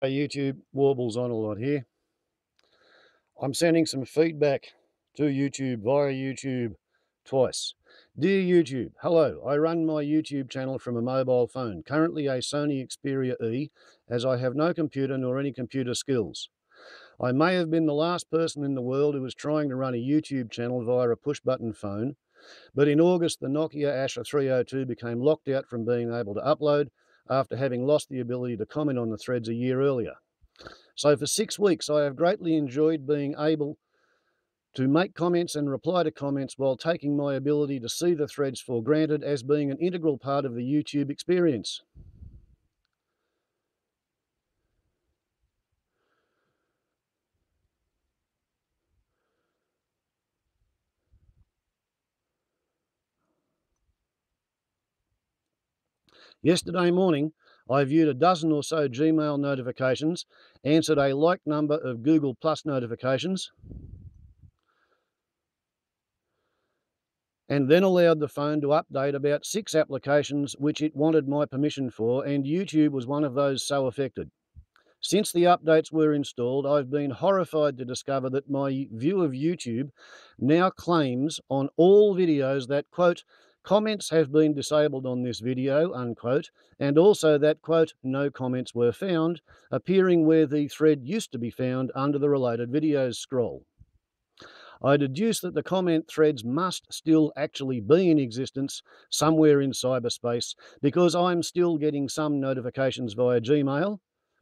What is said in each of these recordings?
YouTube, Warbles on a lot here. I'm sending some feedback to YouTube via YouTube twice. Dear YouTube, hello. I run my YouTube channel from a mobile phone, currently a Sony Experia E, as I have no computer nor any computer skills. I may have been the last person in the world who was trying to run a YouTube channel via a push-button phone, but in August the Nokia Asha 302 became locked out from being able to upload after having lost the ability to comment on the threads a year earlier. So for 6 weeks, I have greatly enjoyed being able to make comments and reply to comments while taking my ability to see the threads for granted as being an integral part of the YouTube experience. Yesterday morning, I viewed a dozen or so Gmail notifications, answered a like number of Google Plus notifications, and then allowed the phone to update about 6 applications which it wanted my permission for, and YouTube was one of those so affected. Since the updates were installed, I've been horrified to discover that my view of YouTube now claims on all videos that, quote, comments have been disabled on this video, unquote, and also that, quote, no comments were found, appearing where the thread used to be found under the related videos scroll. I deduce that the comment threads must still actually be in existence somewhere in cyberspace because I'm still getting some notifications via Gmail,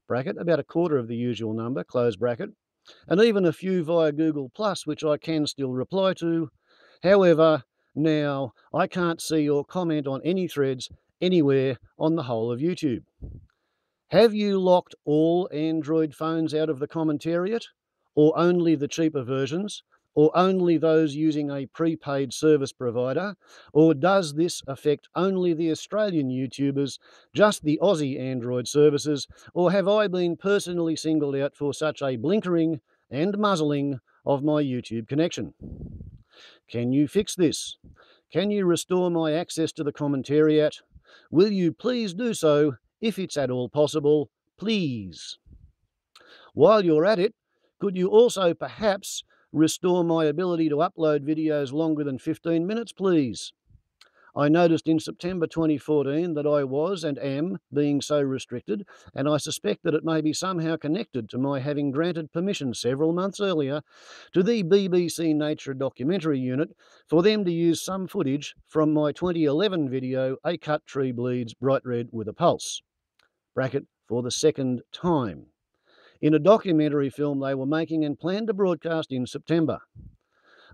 bracket, about a quarter of the usual number, close bracket, and even a few via Google Plus, which I can still reply to. However, now I can't see or comment on any threads anywhere on the whole of YouTube. Have you locked all Android phones out of the commentariat, or only the cheaper versions, or only those using a prepaid service provider, or does this affect only the Australian YouTubers, just the Aussie Android services, or have I been personally singled out for such a blinkering and muzzling of my YouTube connection? Can you fix this? Can you restore my access to the commentariat? Will you please do so, if it's at all possible, please? While you're at it, could you also perhaps restore my ability to upload videos longer than 15 minutes, please? I noticed in September 2014 that I was and am being so restricted, and I suspect that it may be somehow connected to my having granted permission several months earlier to the BBC Nature Documentary Unit for them to use some footage from my 2011 video, A Cut Tree Bleeds Bright Red with a Pulse, bracket, for the second time, in a documentary film they were making and planned to broadcast in September.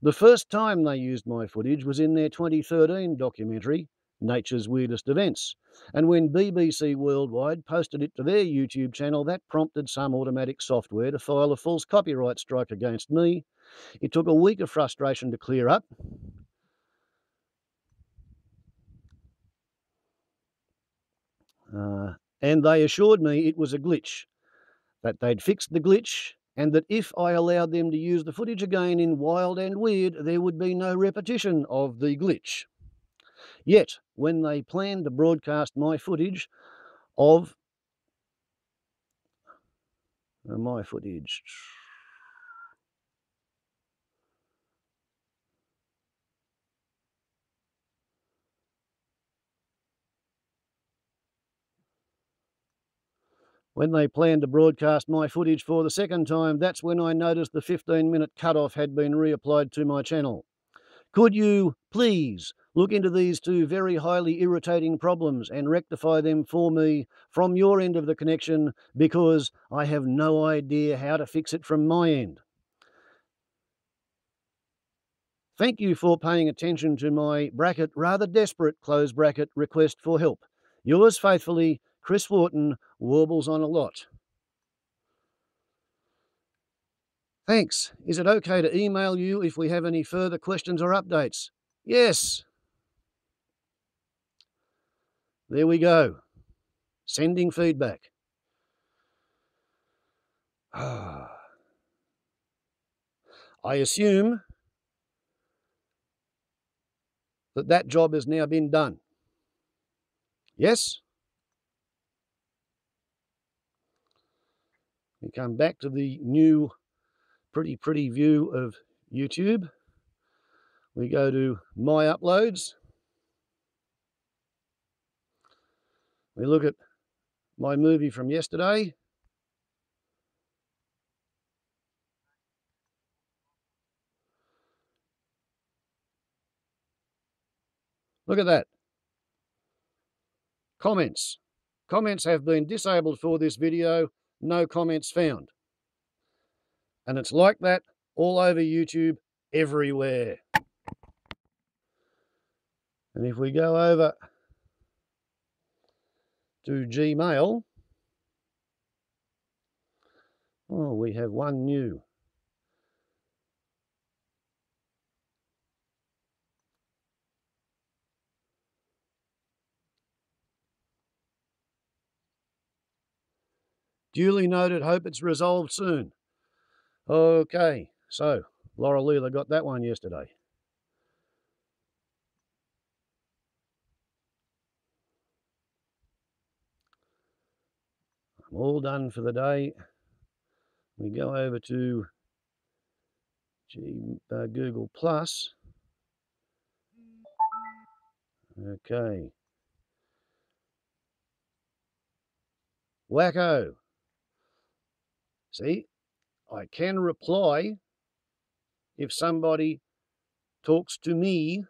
The first time they used my footage was in their 2013 documentary, Nature's Weirdest Events, and when BBC Worldwide posted it to their YouTube channel, that prompted some automatic software to file a false copyright strike against me. It took a week of frustration to clear up. And they assured me it was a glitch, that they'd fixed the glitch, and that if I allowed them to use the footage again in Wild and Weird, there would be no repetition of the glitch. Yet, when they planned to broadcast my footage of When they planned to broadcast my footage for the second time, that's when I noticed the 15-minute cutoff had been reapplied to my channel. Could you, please, look into these two very highly irritating problems and rectify them for me from your end of the connection, because I have no idea how to fix it from my end. Thank you for paying attention to my, bracket, rather desperate, close bracket, request for help. Yours faithfully, Chris Wharton, Warbles on a Lot. Thanks. Is it okay to email you if we have any further questions or updates? Yes. There we go. Sending feedback. I assume that job has now been done. Yes? We come back to the new pretty view of YouTube. We go to My Uploads. We look at my movie from yesterday. Look at that. Comments. Comments have been disabled for this video. No comments found. And it's like that all over YouTube, everywhere. And if we go over to Gmail, oh, we have one new. Duly noted, hope it's resolved soon. Okay, so Laura Leela got that one yesterday. I'm all done for the day. We go over to Google Plus. Okay. Wacko. See, I can reply if somebody talks to me,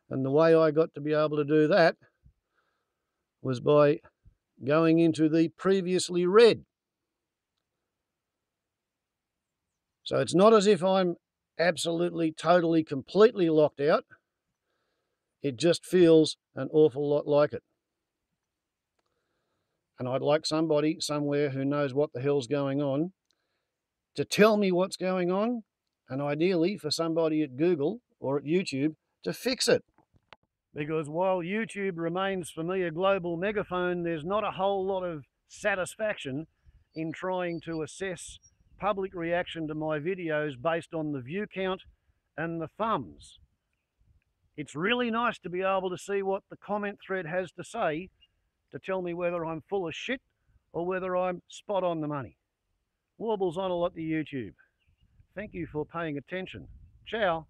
and the way I got to be able to do that was by going into the previously read. So it's not as if I'm absolutely, totally, completely locked out. It just feels an awful lot like it. And I'd like somebody somewhere who knows what the hell's going on to tell me what's going on, and ideally for somebody at Google or at YouTube to fix it. Because while YouTube remains for me a global megaphone, there's not a whole lot of satisfaction in trying to assess public reaction to my videos based on the view count and the thumbs. It's really nice to be able to see what the comment thread has to say to tell me whether I'm full of shit or whether I'm spot on the money. Warbles on a lot to YouTube. Thank you for paying attention. Ciao.